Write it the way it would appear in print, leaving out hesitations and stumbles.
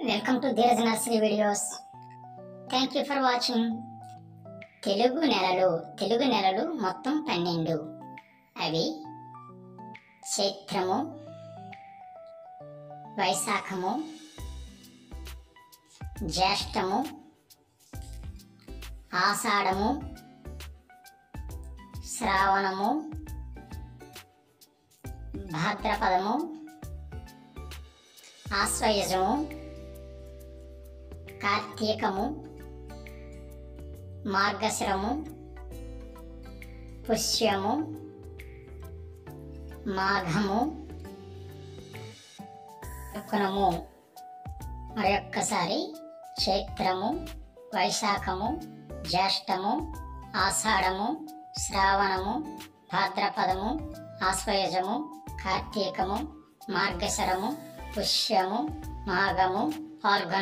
Welcome to Dheeraj nursery videos. Thank you for watching. Telugu నెలలు మొత్తం 12. అవి చైత్రము, వైశాఖము, జ్యేష్ఠము, ఆషాఢము, శ్రావణము, భాద్రపదము, ఆశ్వయుజము, కార్తీకము, మార్గశిరము, పుష్యము, మాఘము, ఫల్గుణము. మరొక్కసారి చైత్రము, వైశాఖము, జ్యేష్ఠము, ఆషాఢము, శ్రావణము, భాద్రపదము, ఆశ్వయుజము, కార్తీకము, మార్గశిరము, పుష్యము, మాఘము, ఫల్గుణము.